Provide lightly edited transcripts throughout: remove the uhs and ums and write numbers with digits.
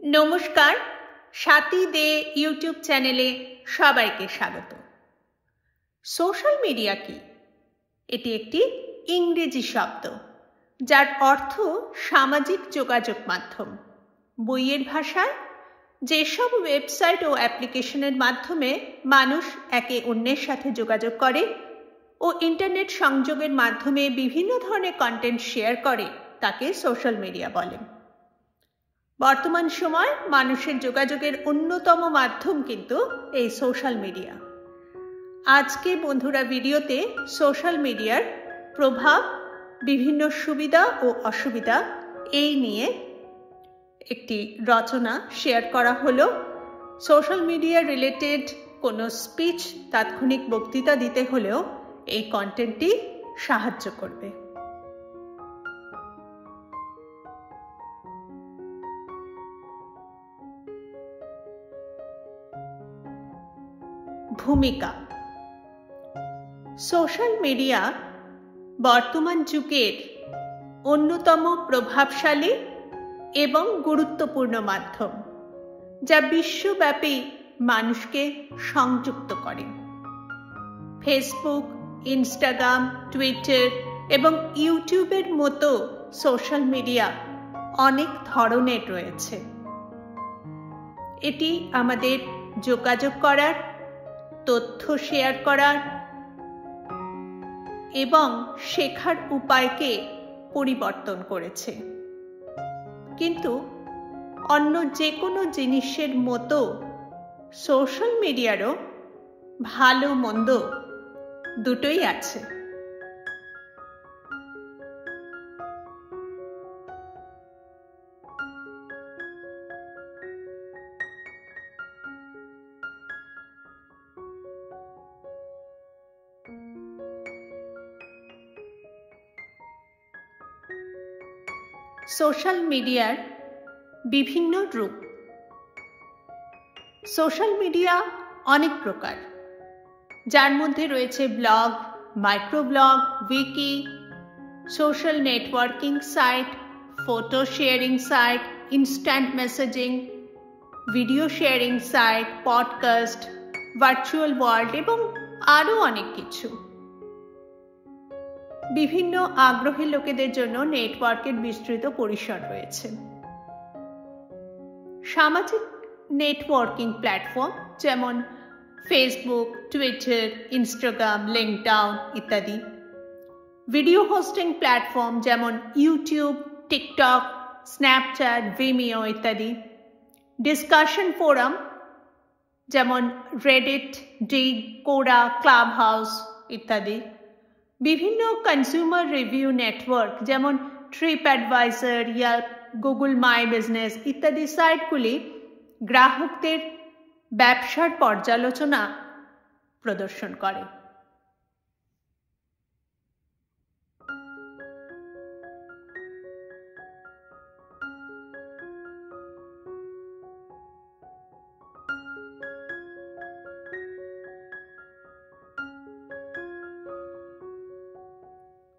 নমস্কার, স্বাতী দে ইউটিউব চ্যানেলে সবাইকে স্বাগত। সোশ্যাল মিডিয়া কি? এটি একটি ইংরেজি শব্দ যার অর্থ সামাজিক যোগাযোগ মাধ্যম। বইয়ের ভাষায় যেসব ওয়েবসাইট ও অ্যাপ্লিকেশনের মাধ্যমে মানুষ একে অন্যের সাথে যোগাযোগ করে ও ইন্টারনেট সংযোগের মাধ্যমে বিভিন্ন ধরনের কন্টেন্ট শেয়ার করে তাকে সোশ্যাল মিডিয়া বলে। বর্তমান সময় মানুষের যোগাযোগের অন্যতম মাধ্যম কিন্তু এই সোশ্যাল মিডিয়া। আজকে বন্ধুরা ভিডিওতে সোশ্যাল মিডিয়ার প্রভাব, বিভিন্ন সুবিধা ও অসুবিধা এই নিয়ে একটি রচনা শেয়ার করা হলো। সোশ্যাল মিডিয়া রিলেটেড কোনো স্পিচ, তাৎক্ষণিক বক্তৃতা দিতে হলেও এই কন্টেন্টটি সাহায্য করবে। ভূমিকা। সোশ্যাল মিডিয়া বর্তমান যুগের অন্যতম প্রভাবশালী এবং গুরুত্বপূর্ণ মাধ্যম, যা বিশ্বব্যাপী মানুষকে সংযুক্ত করে। ফেসবুক, ইনস্টাগ্রাম, টুইটার এবং ইউটিউবের মতো সোশ্যাল মিডিয়া অনেক ধরনের রয়েছে। এটি আমাদের যোগাযোগ করার, তথ্য শেয়ার করার এবং শেখার উপায়কে পরিবর্তন করেছে। কিন্তু অন্য যে কোনো জিনিসের মতো সোশ্যাল মিডিয়ারও ভালো মন্দ দুটোই আছে। সোশ্যাল মিডিয়ার বিভিন্ন রূপ। সোশ্যাল মিডিয়া অনেক প্রকার, যার মধ্যে রয়েছে blog, microblog, wiki, social networking site, photo sharing site, instant messaging, video sharing site, podcast, virtual world এবং আরও অনেক কিছু। বিভিন্ন আগ্রহী লোকেদের জন্য নেটওয়ার্কের বিস্তৃত পরিসর রয়েছে। সামাজিক নেটওয়ার্কিং প্ল্যাটফর্ম যেমন ফেসবুক, টুইটার, ইনস্টাগ্রাম, লিঙ্কডইন ইত্যাদি। ভিডিও হোস্টিং প্ল্যাটফর্ম যেমন ইউটিউব, টিকটক, স্ন্যাপচ্যাট, ভিমিও ইত্যাদি। ডিসকাশন ফোরাম যেমন Reddit, Digg, Quora, Clubhouse ইত্যাদি। বিভিন্ন কনজিউমার রিভিউ নেটওয়ার্ক যেমন TripAdvisor, Yelp, Google my business ইত্যাদি সাইটগুলি গ্রাহকদের ব্যবসার পর্যালোচনা প্রদর্শন করে।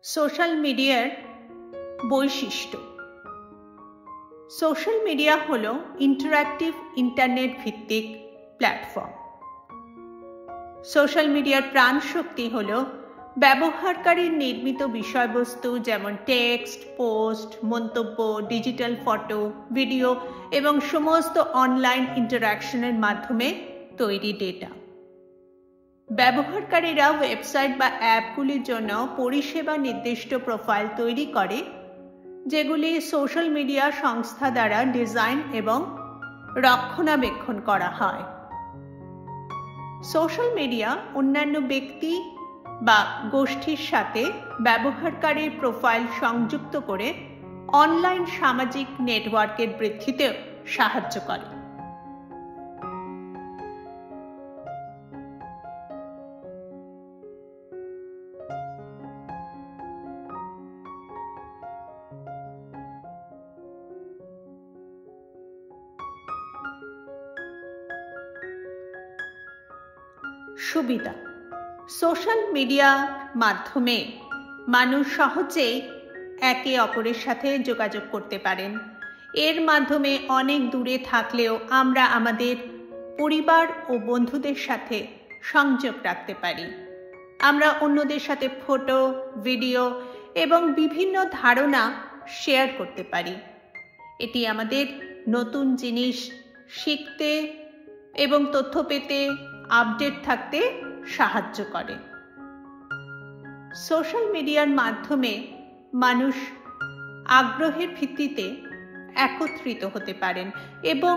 সোশ্যাল মিডিয়ার বৈশিষ্ট্য। সোশ্যাল মিডিয়া হলো ইন্টারঅ্যাক্টিভ ইন্টারনেট ভিত্তিক প্ল্যাটফর্ম। সোশ্যাল মিডিয়ার প্রাণ শক্তি হলো ব্যবহারকারীর নির্মিত বিষয়বস্তু যেমন টেক্সট, পোস্ট, মন্তব্য, ডিজিটাল ফটো, ভিডিও এবং সমস্ত অনলাইন ইন্টারঅ্যাকশনের মাধ্যমে তৈরি ডেটা। ব্যবহারকারীরা ওয়েবসাইট বা অ্যাপগুলির জন্য পরিষেবা নির্দিষ্ট প্রোফাইল তৈরি করে, যেগুলি সোশ্যাল মিডিয়া সংস্থা দ্বারা ডিজাইন এবং রক্ষণাবেক্ষণ করা হয়। সোশ্যাল মিডিয়া অন্যান্য ব্যক্তি বা গোষ্ঠীর সাথে ব্যবহারকারীর প্রোফাইল সংযুক্ত করে অনলাইন সামাজিক নেটওয়ার্কের বৃদ্ধিতে সাহায্য করে। সুবিধা। সোশ্যাল মিডিয়ার মাধ্যমে মানুষ সহজেই একে অপরের সাথে যোগাযোগ করতে পারেন এর মাধ্যমে অনেক দূরে থাকলেও আমরা আমাদের পরিবার ও বন্ধুদের সাথে সংযোগ রাখতে পারি। আমরা অন্যদের সাথে ফটো, ভিডিও এবং বিভিন্ন ধারণা শেয়ার করতে পারি। এটি আমাদের নতুন জিনিস শিখতে এবং তথ্য পেতে, আপডেট থাকতে সাহায্য করে। সোশ্যাল মিডিয়ার মাধ্যমে মানুষ আগ্রহের ভিত্তিতে একত্রিত হতে পারেন এবং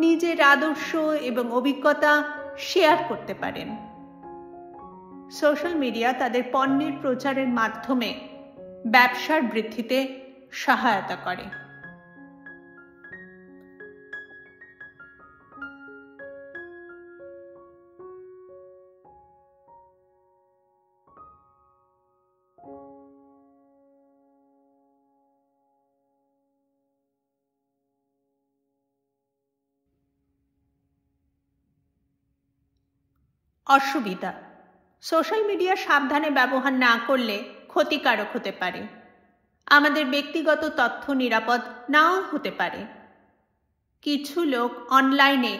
নিজের আদর্শ এবং অভিজ্ঞতা শেয়ার করতে পারেন। সোশ্যাল মিডিয়া তাদের পণ্যের প্রচারের মাধ্যমে ব্যবসার বৃদ্ধিতে সহায়তা করে। অসুবিধা: সোশ্যাল মিডিয়া সাবধানে ব্যবহার না করলে ক্ষতিকারক হতে পারে। আমাদের ব্যক্তিগত তথ্য নিরাপদ নাও হতে পারে। কিছু লোক অনলাইনে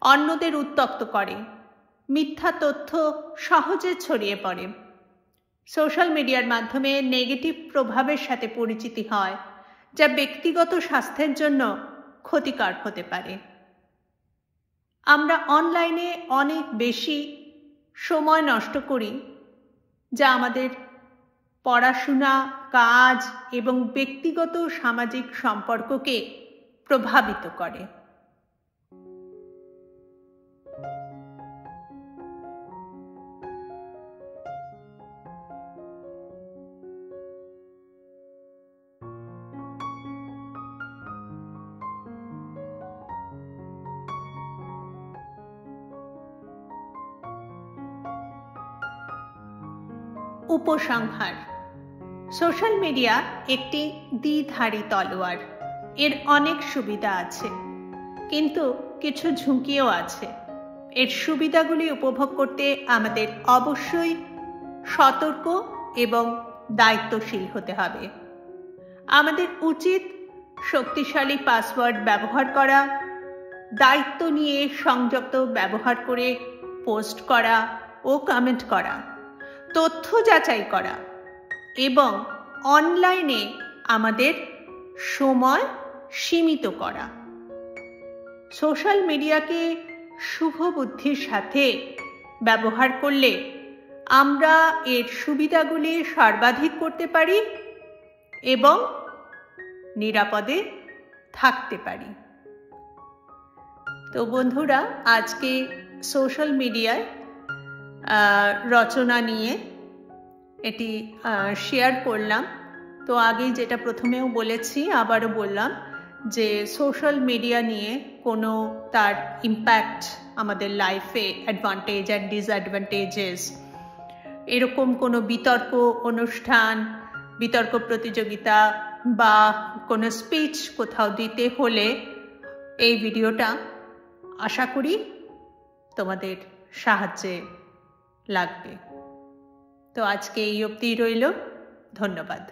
অন্যদের উত্ত্যক্ত করে, মিথ্যা তথ্য সহজে ছড়িয়ে পড়ে। সোশ্যাল মিডিয়ার মাধ্যমে নেগেটিভ প্রভাবের সাথে পরিচিতি হয়, যা ব্যক্তিগত স্বাস্থ্যের জন্য ক্ষতিকর হতে পারে। আমরা অনলাইনে অনেক বেশি সময় নষ্ট করি, যা আমাদের পড়াশোনা, কাজ এবং ব্যক্তিগত সামাজিক সম্পর্ককে প্রভাবিত করে। উপসংহার: সোশ্যাল মিডিয়া একটি দ্বিধারী তলোয়ার। এর অনেক সুবিধা আছে, কিন্তু কিছু ঝুঁকিও আছে। এর সুবিধাগুলি উপভোগ করতে আমাদের অবশ্যই সতর্ক এবং দায়িত্বশীল হতে হবে। আমাদের উচিত শক্তিশালী পাসওয়ার্ড ব্যবহার করা, দায়িত্ব নিয়ে সংযুক্ত ব্যবহার করে পোস্ট করা ও কমেন্ট করা, তথ্য যাচাই করা এবং অনলাইনে আমাদের সময় সীমিত করা। সোশ্যাল মিডিয়াকে শুভ বুদ্ধির সাথে ব্যবহার করলে আমরা এর সুবিধাগুলি সর্বাধিক করতে পারি এবং নিরাপদে থাকতে পারি। তো বন্ধুরা, আজকে সোশ্যাল মিডিয়ায় রচনা নিয়ে এটি শেয়ার করলাম। তো আগেই যেটা প্রথমেও বলেছি, আবারও বললাম যে সোশ্যাল মিডিয়া নিয়ে কোনো তার ইম্প্যাক্ট আমাদের লাইফে, অ্যাডভান্টেজ অ্যান্ড ডিসঅ্যাডভান্টেজেস, এরকম কোনো বিতর্ক অনুষ্ঠান, বিতর্ক প্রতিযোগিতা বা কোনো স্পিচ কোথাও দিতে হলে এই ভিডিওটা আশা করি তোমাদের সাহায্যে লাগবে। তো আজকে এই অবধি রইল। ধন্যবাদ।